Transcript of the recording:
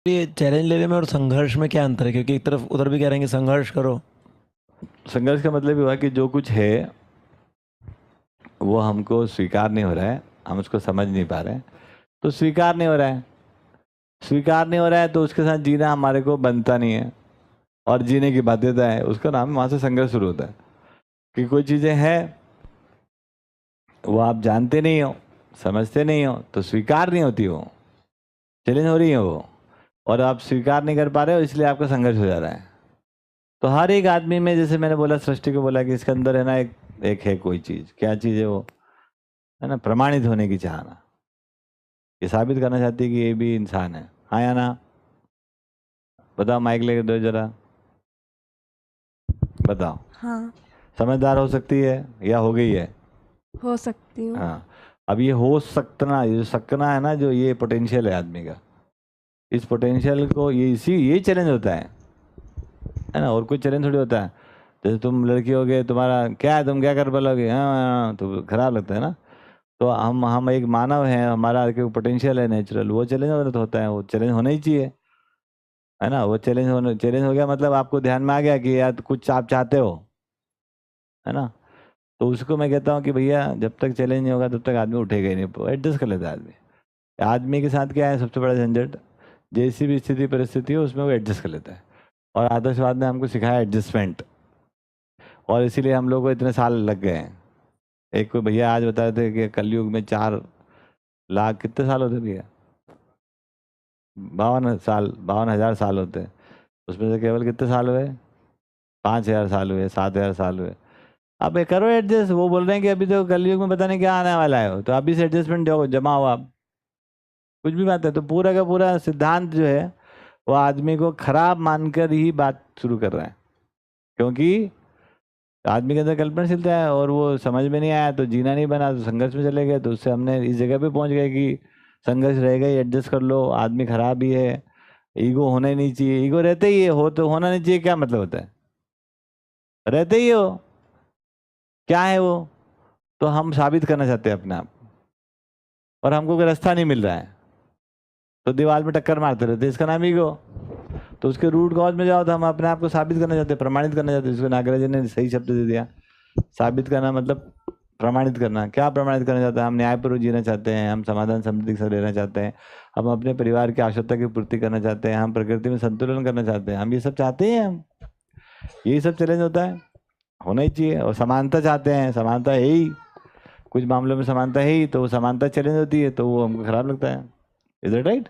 ये चैलेंज लेने में और संघर्ष में क्या अंतर है? क्योंकि एक तरफ उधर भी कह रहे हैं कि संघर्ष करो। संघर्ष का मतलब ये हुआ कि जो कुछ है वो हमको स्वीकार नहीं हो रहा है, हम उसको समझ नहीं पा रहे हैं, तो स्वीकार नहीं हो रहा है। स्वीकार नहीं हो रहा है तो उसके साथ जीना हमारे को बनता नहीं है, और जीने की बाध्यता है, उसका नाम वहाँ से संघर्ष शुरू होता है। कि कोई चीज़ें हैं वो आप जानते नहीं हो, समझते नहीं हो, तो स्वीकार नहीं होती, वो चैलेंज हो रही है वो, और आप स्वीकार नहीं कर पा रहे हो, इसलिए आपका संघर्ष हो जा रहा है। तो हर एक आदमी में, जैसे मैंने बोला, सृष्टि को बोला कि इसके अंदर है ना एक है कोई चीज़। क्या चीज़ है वो? है ना, प्रमाणित होने की चाहना। ये साबित करना चाहती है कि ये भी इंसान है। हाँ या ना? बताओ, माइक लेके दो जरा, बताओ। हाँ, समझदार हो सकती है या हो गई है? हो सकती हूँ। हाँ। अब ये हो सकना, ये जो सकना है ना, जो ये पोटेंशियल है आदमी का, इस पोटेंशियल को, ये चैलेंज होता है ना, और कोई चैलेंज थोड़ी होता है। जैसे तुम लड़की हो गए, तुम्हारा क्या है, तुम क्या कर पाओगे, हाँ, तो खराब लगता है ना। तो हम एक मानव हैं, हमारा एक पोटेंशियल है नेचुरल, वो चैलेंज होता है, वो चैलेंज होना ही चाहिए, है ना। वो चैलेंज हो गया मतलब आपको ध्यान में आ गया कि यार कुछ आप चाहते हो, है ना। तो उसको मैं कहता हूँ कि भैया जब तक चैलेंज नहीं होगा तब तक आदमी उठेगा ही नहीं, एडजस्ट कर लेता है आदमी। आदमी के साथ क्या है सबसे बड़ा झंझट, जैसी भी स्थिति परिस्थिति हो उसमें वो एडजस्ट कर लेता है। और आदर्शवाद ने हमको सिखाया एडजस्टमेंट, और इसीलिए हम लोग को इतने साल लग गए हैं। एक कोई भैया आज बता रहे थे कि कलयुग में 4 लाख कितने साल होते भैया? 52 साल, 52,000 साल होते हैं। उसमें से केवल कितने साल हुए? 5,000 साल हुए, 7,000 साल हुए। अब ये करो एडजस्ट। वो बोल रहे हैं कि अभी तो कलयुग में पता नहीं क्या आने वाला है, तो अभी से एडजस्टमेंट जमा हो आप, कुछ भी बात है। तो पूरा का पूरा सिद्धांत जो है वो आदमी को खराब मानकर ही बात शुरू कर रहा है, क्योंकि आदमी के अंदर कल्पनाशीलता है और वो समझ में नहीं आया तो जीना नहीं बना, तो संघर्ष में चले गए। तो उससे हमने इस जगह पे पहुंच गए कि संघर्ष रहेगा ही, एडजस्ट कर लो, आदमी खराब ही है, ईगो होना ही नहीं चाहिए। ईगो रहते ही है, हो तो होना नहीं चाहिए, क्या मतलब होता है? रहते ही हो, क्या है वो? तो हम साबित करना चाहते हैं अपने आप, और हमको कोई रास्ता नहीं मिल रहा है, तो दीवार में टक्कर मारते रहते हैं, इसका नाम ईगो। तो उसके रूट कॉज में जाओ तो हम अपने आप को साबित करना चाहते हैं, प्रमाणित करना चाहते हैं, जिसको नागराज ने सही शब्द दे दिया। साबित करना मतलब प्रमाणित करना। क्या प्रमाणित करना चाहते हैं? हम न्यायपूर्वक जीना चाहते हैं, हम समाधान समृद्धि से रहना चाहते हैं, हम अपने परिवार की आवश्यकता की पूर्ति करना चाहते हैं, हम प्रकृति में संतुलन करना चाहते हैं, हम ये सब चाहते हैं। हम यही सब चैलेंज होता है, होना ही चाहिए। और समानता चाहते हैं, समानता है ही, कुछ मामलों में समानता है ही, तो वो समानता चैलेंज होती है, तो वो हमको खराब लगता है। Is it right?